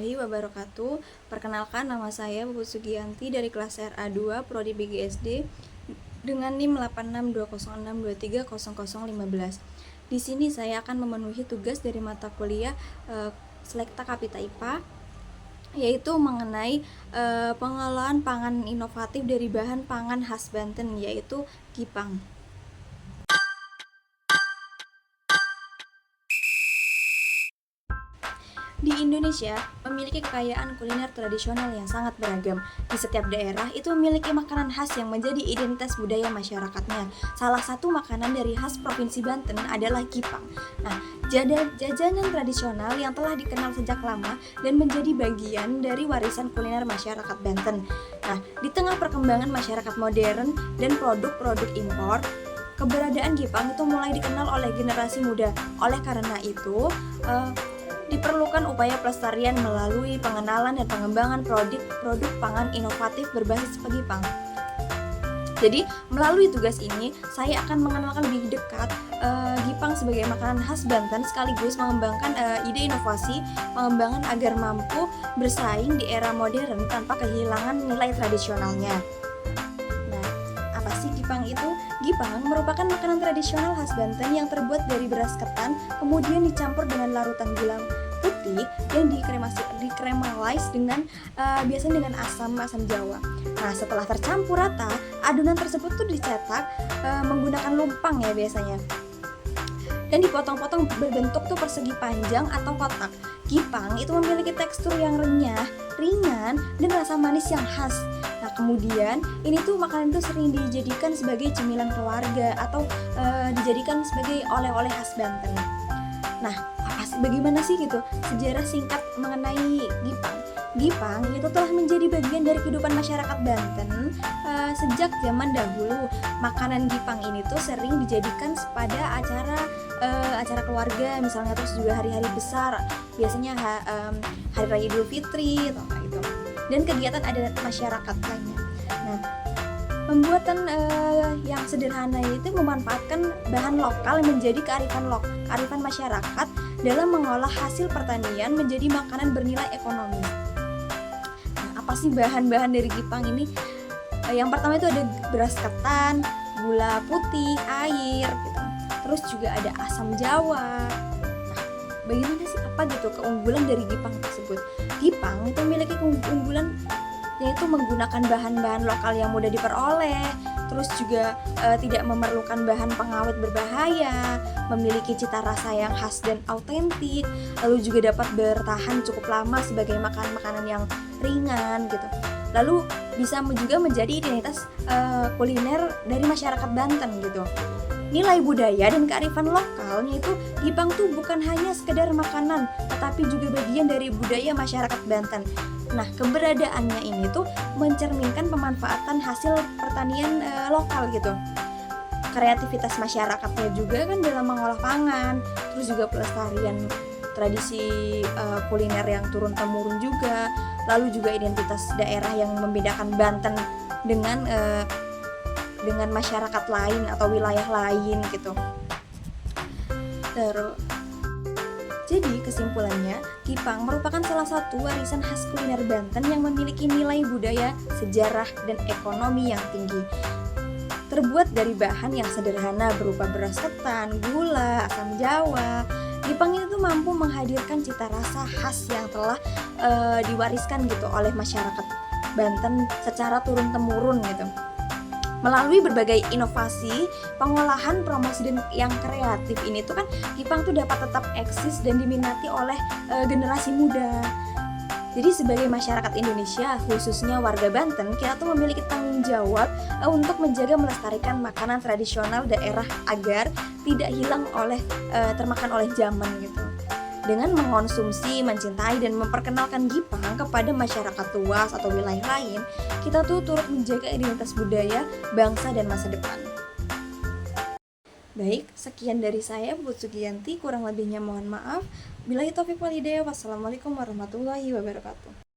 warahmatullahi wabarakatuh. Perkenalkan, nama saya Puput Sugiyanti dari kelas RA2 Prodi BGSD dengan NIM 862062300015. Di sini saya akan memenuhi tugas dari mata kuliah Selekta Kapita IPA, yaitu mengenai pengelolaan pangan inovatif dari bahan pangan khas Banten, yaitu Gipang. Di Indonesia memiliki kekayaan kuliner tradisional yang sangat beragam. Di setiap daerah itu memiliki makanan khas yang menjadi identitas budaya masyarakatnya. Salah satu makanan dari khas Provinsi Banten adalah Gipang. Nah, jajanan tradisional yang telah dikenal sejak lama dan menjadi bagian dari warisan kuliner masyarakat Banten. Nah, di tengah perkembangan masyarakat modern dan produk-produk impor, keberadaan Gipang itu mulai dikenal oleh generasi muda. Oleh karena itu, diperlukan upaya pelestarian melalui pengenalan dan pengembangan produk pangan inovatif berbasis Gipang. Jadi, melalui tugas ini, saya akan mengenalkan lebih dekat Gipang sebagai makanan khas Banten, sekaligus mengembangkan ide inovasi pengembangan agar mampu bersaing di era modern tanpa kehilangan nilai tradisionalnya. Nah, apa sih Gipang itu? Gipang merupakan makanan tradisional khas Banten yang terbuat dari beras ketan, kemudian dicampur dengan larutan gula putih yang dikremalais dengan biasanya dengan asam Jawa. Nah, setelah tercampur rata, adonan tersebut tuh dicetak menggunakan lumpang ya biasanya, dan dipotong-potong berbentuk tuh persegi panjang atau kotak. Gipang itu memiliki tekstur yang renyah, ringan, dan rasa manis yang khas. Nah, kemudian ini tuh makanan itu sering dijadikan sebagai cemilan keluarga atau dijadikan sebagai oleh-oleh khas Banten. Nah, bagaimana sih gitu sejarah singkat mengenai Gipang? Gipang itu telah menjadi bagian dari kehidupan masyarakat Banten sejak zaman dahulu. Makanan Gipang ini tuh sering dijadikan pada acara keluarga, misalnya, terus juga hari-hari besar, biasanya hari raya Idul Fitri atau kayak gitu, dan kegiatan adat masyarakat lainnya. Nah, pembuatan yang sederhana itu memanfaatkan bahan lokal menjadi kearifan masyarakat dalam mengolah hasil pertanian menjadi makanan bernilai ekonomis. Nah, apa sih bahan-bahan dari Gipang ini? Yang pertama itu ada beras ketan, gula putih, air gitu. Terus juga ada asam Jawa. Nah, bagaimana sih apa gitu keunggulan dari Gipang tersebut? Gipang itu memiliki keunggulan yaitu menggunakan bahan-bahan lokal yang mudah diperoleh, terus juga tidak memerlukan bahan pengawet berbahaya, memiliki cita rasa yang khas dan autentik, lalu juga dapat bertahan cukup lama sebagai makanan yang ringan gitu. Lalu bisa juga menjadi identitas kuliner dari masyarakat Banten gitu. Nilai budaya dan kearifan lokalnya itu Gipang tuh bukan hanya sekedar makanan, tetapi juga bagian dari budaya masyarakat Banten. Nah, keberadaannya ini tuh mencerminkan pemanfaatan hasil pertanian lokal gitu. Kreativitas masyarakatnya juga kan dalam mengolah pangan, terus juga pelestarian tradisi kuliner yang turun-temurun juga, lalu juga identitas daerah yang membedakan Banten dengan masyarakat lain atau wilayah lain gitu. Jadi kesimpulannya, Gipang merupakan salah satu warisan khas kuliner Banten yang memiliki nilai budaya, sejarah, dan ekonomi yang tinggi. Terbuat dari bahan yang sederhana berupa beras ketan, gula, asam Jawa, Gipang itu mampu menghadirkan cita rasa khas yang telah diwariskan gitu oleh masyarakat Banten secara turun-temurun gitu. Melalui berbagai inovasi, pengolahan, promosi, dan yang kreatif ini tuh kan Gipang tuh dapat tetap eksis dan diminati oleh generasi muda. Jadi sebagai masyarakat Indonesia, khususnya warga Banten, kita tuh memiliki tanggung jawab untuk menjaga melestarikan makanan tradisional daerah agar tidak hilang termakan oleh zaman gitu. Dengan mengonsumsi, mencintai, dan memperkenalkan Gipang kepada masyarakat luas atau wilayah lain, kita tuh turut menjaga identitas budaya, bangsa, dan masa depan. Baik, sekian dari saya, Puput Sugiyanti. Kurang lebihnya mohon maaf. Billahi taufiq wal hidayah. Wassalamualaikum warahmatullahi wabarakatuh.